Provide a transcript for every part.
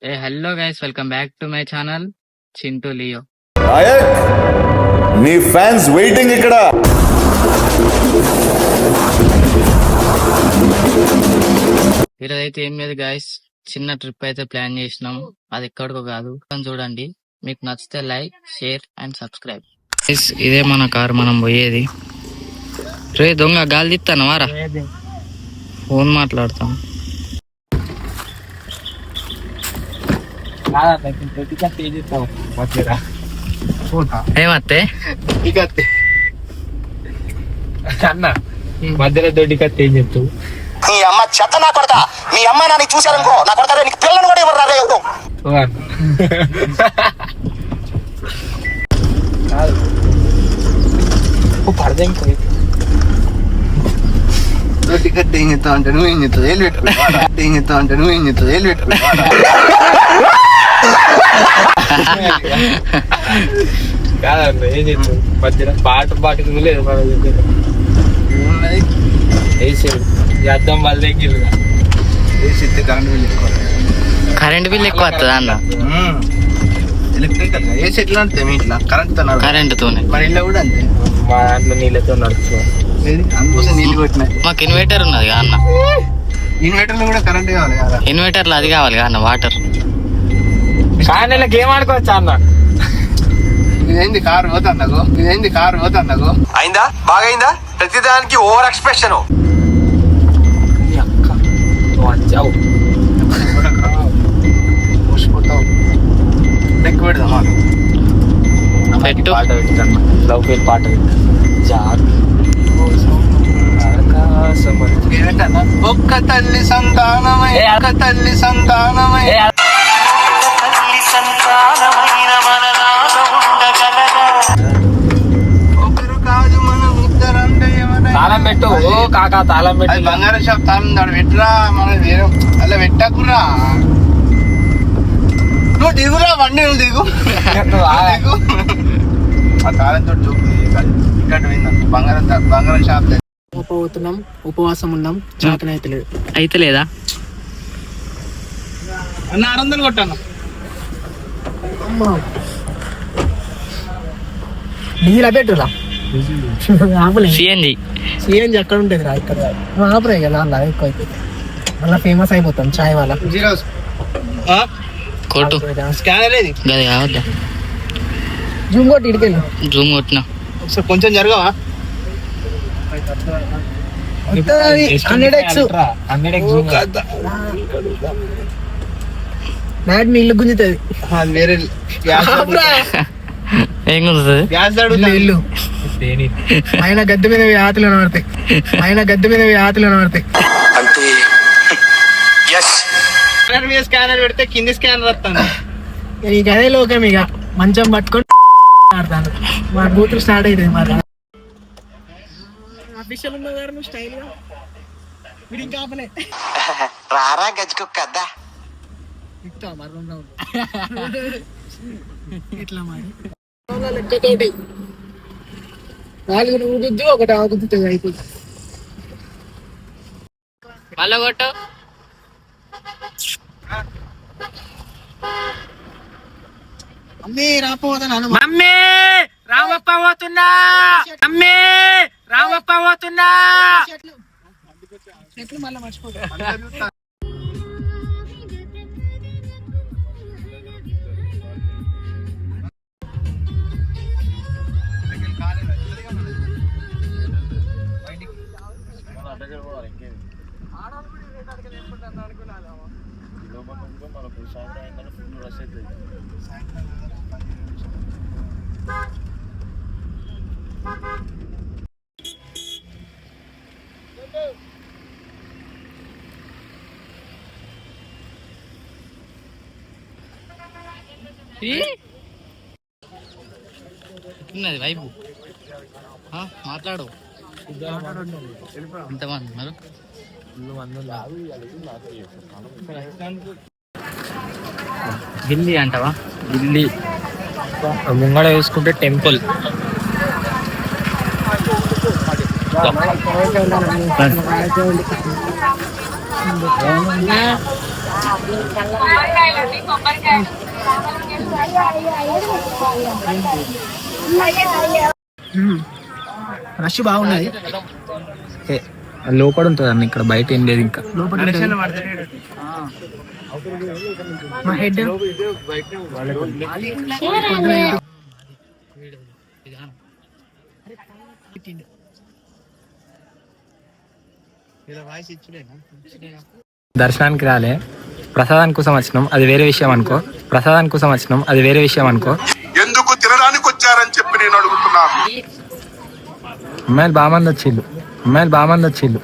Hello guys, welcome back to my channel Chintu Leo. Nayak నీ fans waiting ఇక్కడ. ఈరోజు అయితే ఏం లేదు గైస్, చిన్న ట్రిప్ అయితే ప్లాన్ చేసినాం. అది ఎక్కడికో కాదు, చూడండి. మీకు నచ్చితే లైక్, షేర్ అండ్ సబ్స్క్రైబ్. ఇదే మన కార్, మనం పోయేది. రే దొంగ, గాలి తీస్తాను వారా, ఫోన్ మాట్లాడతాం. ఏమత్తే అన్న మధ్యలో దొడ్డి కత్తి ఏం చెప్తావు? మీ అమ్మ చెత్త నా కొడక, మీ అమ్మ నాని చూశారనుకో, నా కొడక నీకు పిల్లలు కూడా ఎవరు రాలేదు. దొడ్డి కత్తి ఏం చెప్తావు అంటే నువ్వు ఏం చెప్తావు? ఏళ్ళు పెట్టుకుంటా ఏం చెప్తావు అంటే నువ్వు ఏం చెప్తావు? ఏళ్ళు పెట్టుకుంటా కాదన్న ఏం చెప్తావు? మధ్యలో బాట లేదు మన దగ్గర. వేసాడు అద్దం వాళ్ళ దగ్గర వేసి కరెంట్ బిల్ ఎక్కువ. కరెంట్ బిల్ ఎక్కువ వస్తుందా అన్న? ఎలక్ట్రికల్ వేసి ఎట్లా అంటే మీ ఇట్లా కరెంట్తో కరెంటుతోనే. మన ఇల్లు కూడా అంతే, మా దాంట్లో నీళ్ళతో నడుస్తున్నాం. అందుకోసం నీళ్ళు కొట్టినాయి. మాకు ఇన్వర్టర్ ఉన్నది కదా అన్న, ఇన్వర్టర్లో కూడా కరెంట్ కావాలి కదా. ఇన్వర్టర్లో అది కావాలి కదా అన్న, వాటర్. కానీ గేమ్ ఆడుకోవచ్చా అన్న? ఇదేంది కారు పోతాందగో, ఇదేంది కారు పోతాందగో. అయిందా? బాగైందా? ప్రతిదానికి ఓవర్ ఎక్స్ప్రెషన్. వచ్చావు పోసిపోతావు. లెక్క పెడదామా? పెట్టు. పాట పెట్టుకన్నా, లవ్ ఫీల్ పాట పెట్టు. ఏంటన్నా? ఒక్క తల్లి సంతానమై, ఒక్క తల్లి సంతానమై, ఒకరు కాదు మనం ఇద్దరంటే ఏమన్నా. తాళం పెట్టు. ఓ కాకా తాళం అది పెట్టు. బంగారం షాప్ తాళం దాడు పెట్టరా, మన వేరే అలా పెట్టకురా. నువ్వు దిగురా, బండి నువ్వు దిగు. నువ్వు ఆగు. దిగు. ఆ తాళంతో చూపు ఇక్కడ పోయిందంట. బంగారం షాప్ పోతున్నాం, ఉపవాసం ఉన్నాం, చేతనైతే లేదు. అయితే లేదా అన్న 600 కొట్టాను. డీజిల్ పెట్టురా, ఆపలే. సిఎన్జి సిఎన్జి ఎక్కడ ఉంటుంది రా, ఇక్కడ ఆపరే కదా అలా ఎక్కువ అయిపోతుంది. మళ్ళీ ఫేమస్ అయిపోతాం చాయ్ వాళ్ళ. జీరోస్ కొట్టు. స్కానర్ ఏది? గది కావద్దా, జూమ్ కొట్టి ఇడికెళ్ళి జూమ్ కొట్టినా. ఒకసారి కొంచెం జరగవా? 100x 100x నాట్ మీ ఇల్లు గుంజుతుంది. వేరే ఏం కుదురుతుంది? గ్యాస్ ఇల్లు ఆయన గద్దె మీద ఆతులు పడతాయి, ఆయన గద్దె మీద ఆతులు పడతాయి. అంటే ఎస్. స్కానర్ పెడితే కింది స్కానర్ వస్తాను. ఇక అదే లోకం, ఇక మంచం పట్టుకొని ఆడతాను. మా బూతులు స్టార్ట్ అవుతుంది. మరి అఫీషియల్ ఉన్న గారు స్టైల్ గా వీడి ఇంకా ఆపలే. రారా గజ్జుకొక్కద్దా. ఇట్లా మరి ఇట్లా మరి లెక్కతోటి 4 నువ్వు గుద్దు, ఒకటి ఆ గుద్దుతుంది, అయిపోతుంది. మళ్ళా కొట్టు. అమ్మే రాపోతాను. మమ్మీ రామప్ప పోతున్నా, మమ్మీ రామప్ప పోతున్నా. చెట్లు మళ్ళీ మర్చిపోతా. ఉన్నది వైపు, మాట్లాడు. ఎంతమంది ఉన్నారు? ఢిల్లీ అంటావా? ఢిల్లీ ముంగడ చూసుకుంటే టెంపుల్. రష్ బాగున్నది. లోపల ఉంటుంది అన్న, ఇక్కడ బయట ఏం లేదు ఇంకా. లోపల ఉంటది. మా హెడ్ దర్శనానికి రాలే, ప్రసాదాని కోసం వచ్చినాం, అది వేరే విషయం అనుకో. ప్రసాదాని కోసం వచ్చినాం, అది వేరే విషయం అనుకో. ఎందుకు తినడానికి వచ్చారని చెప్పి నేను అడుగుతున్నాను. అమ్మాయిలు బాగా మంది వచ్చిళ్ళు, అమ్మాయిలు బాగా మంది వచ్చిళ్ళు.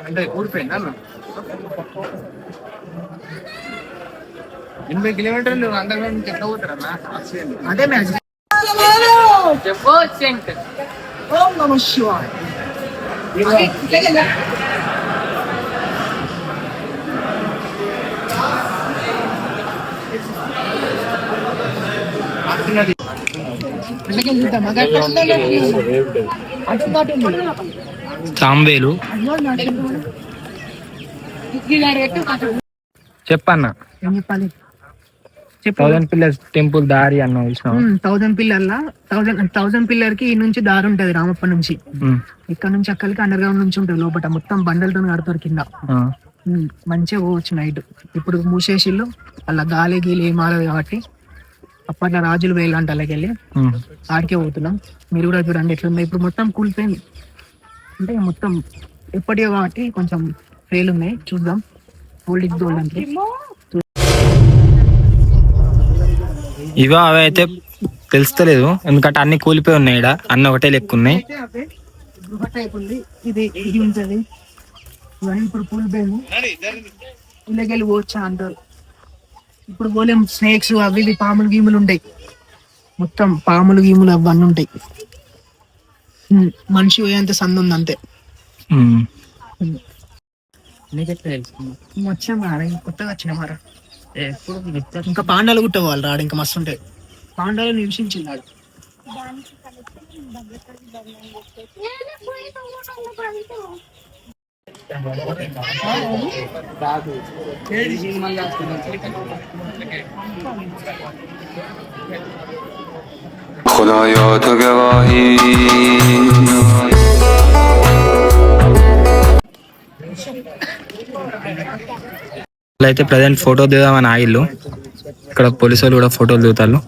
అంటే ఊడిపోయిందా 80 కిలోమీటర్లు అండర్గ్రౌండ్ నుంచి ఎట్లా పోతారన్నా? అదే మ్యాచ్. ఓం నమః శివాయ. సాంబేలు చెప్పన్న. ఏం చెప్పాలి? 1000 పిల్లర్స్ టెంపుల్ దారి అన్న విషయం. 1000 పిల్లర్ల 1000 పిల్లర్ కి ఈ నుంచి దారి ఉంటది రామప్ప నుంచి. ఇక్కడ నుంచి అక్కడికి అండర్ గ్రౌండ్ నుంచి ఉంటది. లోపల మొత్తం బండలతో కడతారు కింద. మంచిగా పోవచ్చు నైట్. ఇప్పుడు మూసేసిళ్ళు, అలా గాలి గీలి ఏమాలదు కాబట్టి అప్పట్లో రాజులు వేయాలంటే అలాగే వెళ్ళి ఆడికే పోతున్నాం. మీరు కూడా చూడండి ఎట్లుంది. ఇప్పుడు మొత్తం కూలిపోయింది, అంటే మొత్తం ఎప్పటికో కాబట్టి కొంచెం ఫెయిల్ ఉన్నాయి. చూద్దాం ఓల్డ్ ఇస్ గోల్డ్ అంటే. ఇవో అవి అయితే తెలుస్తలేదు, ఎందుకంటే అన్ని కూలిపోయి ఉన్నాయి. ఇక్కడ అన్ని ఒకటే లెక్క ఉన్నాయి. ఇది ఇది ఉంటది, ఇవన్నీ ఇప్పుడు కూలిపోయింది. ఇళ్ళకెళ్ళి పోవచ్చా అంటారు. ఇప్పుడు పోలేం. స్నేక్స్ అవి ఇవి పాములు గీములు ఉంటాయి, మొత్తం పాములు గీములు అవన్నీ ఉంటాయి. మనిషి పోయేంత సందు ఉంది అంతే. వచ్చాం రా, కొత్తగా వచ్చిన మారా. ఇంకా పాండాలు గుట్ట వాళ్ళు రాడు, ఇంకా మస్తు ఉంటాయి. పాండాలు నివసించిన్నాడు. खुदाया तो गवाही అయితే ప్రజెంట్ ఫోటో దిగుదామని ఆగిళ్ళు. ఇక్కడ పోలీసు వాళ్ళు కూడా ఫోటోలు దిగుతారు.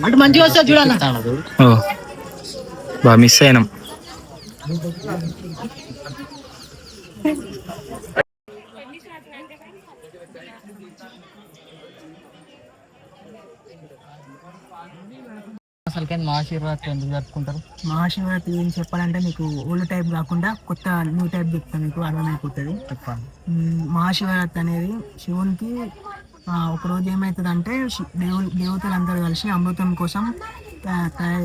అంటే మంచిగా వస్తా చూడాలి. ఓ బా మిస్ అయినాం. అసలు మహాశివరాత్రి ఎందుకు జరుపుకుంటారు? మహాశివరాత్రి ఏం చెప్పాలంటే మీకు ఓల్డ్ టైప్ కాకుండా కొత్త న్యూ టైప్ చెప్తాను, మీకు అర్థమైపోతుంది. చెప్పండి. మహాశివరాత్రి అనేది శివునికి ఒక రోజు ఏమవుతుందంటే దేవతలందరూ కలిసి అమృతం కోసం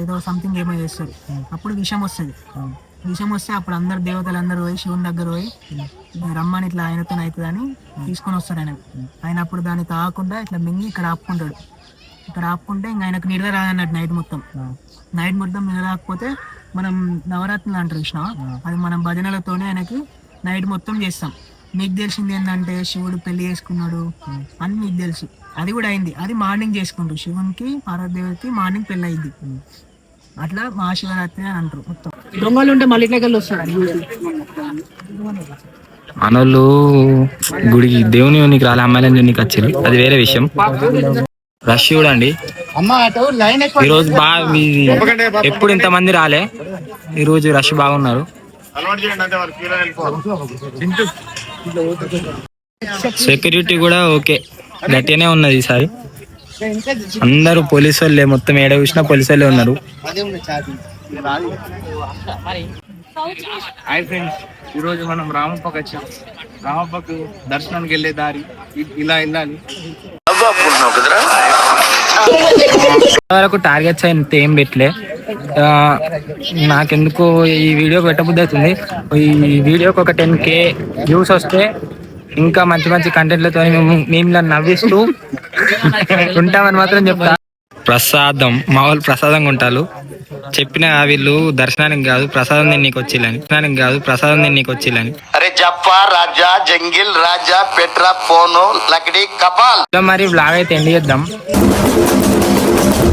ఏదో సంథింగ్ ఏమో చేస్తారు. అప్పుడు విషం వస్తుంది. విషం వస్తే అప్పుడు అందరు దేవతలందరూ పోయి శివుని దగ్గర పోయి రమ్మని ఇట్లా ఆయనతో అవుతుందని తీసుకొని వస్తారు. ఆయన అప్పుడు దాన్ని తాగకుండా ఇట్లా మింగి ఇక్కడ ఆపుకుంటాడు. ఇక్కడ ఆపుకుంటే ఇంకా ఆయనకు నిద్ర రాదన్నట్టు నైట్ మొత్తం నిద్ర రాకపోతే మనం నవరాత్రులు అంటారు కృష్ణ, అది మనం భజనలతోనే ఆయనకి నైట్ మొత్తం చేస్తాం. మీకు తెలిసింది ఏంటంటే శివుడు పెళ్లి చేసుకున్నాడు అని మీకు తెలుసు. అది కూడా అయింది, అది మార్నింగ్ చేసుకుంటారు. శివునికి పార్వతీదేవికి మార్నింగ్ పెళ్లి అయింది. అట్లా మహాశివరాత్రి అని అంటారు. మొత్తం దొంగలు ఉంటే మళ్ళీ ఇట్లకెళ్ళి వస్తారు. మనోళ్ళు గుడికి దేవుని రాలే, అమ్మాయిలని నీకు వచ్చారు, అది వేరే విషయం. రష్ చూడండి ఈరోజు బాగా, ఎప్పుడు ఇంతమంది రాలే, ఈరోజు రష్ బాగున్నారు. సెక్యూరిటీ కూడా ఓకే గట్టిగానే ఉన్నది ఈసారి. అందరూ పోలీసు వాళ్ళే, మొత్తం ఏడ చూసినా పోలీసు వాళ్ళే ఉన్నారు. హాయ్ ఫ్రెండ్స్, ఈరోజు మనం రామప్పకి వచ్చాం. రామప్పకు దర్శనానికి వెళ్ళే దారి ఇలా వెళ్ళాలి. వరకు టార్గెట్స్ అయితే ఏం పెట్టలే, ఆ, నాకెందుకు ఈ వీడియో పెట్టబుద్ధి అవుతుంది. ఈ వీడియోకి ఒక 10K వ్యూస్ వస్తే ఇంకా మంచి మంచి కంటెంట్లతో మేము నవ్విస్తూ ఉంటామని మాత్రం చెప్తా. ప్రసాదం మా వాళ్ళు ప్రసాదంగా ఉంటారు. చెప్పిన వీళ్ళు దర్శనానికి కాదు ప్రసాదం తిన్నీకి వచ్చిల్లని. అరే జప్పా రాజా జంగిల్ రాజా పెట్రా పోను లకడి కపాల్. మరి బ్లాగ్ అయితే ఎండ్ చేద్దాం.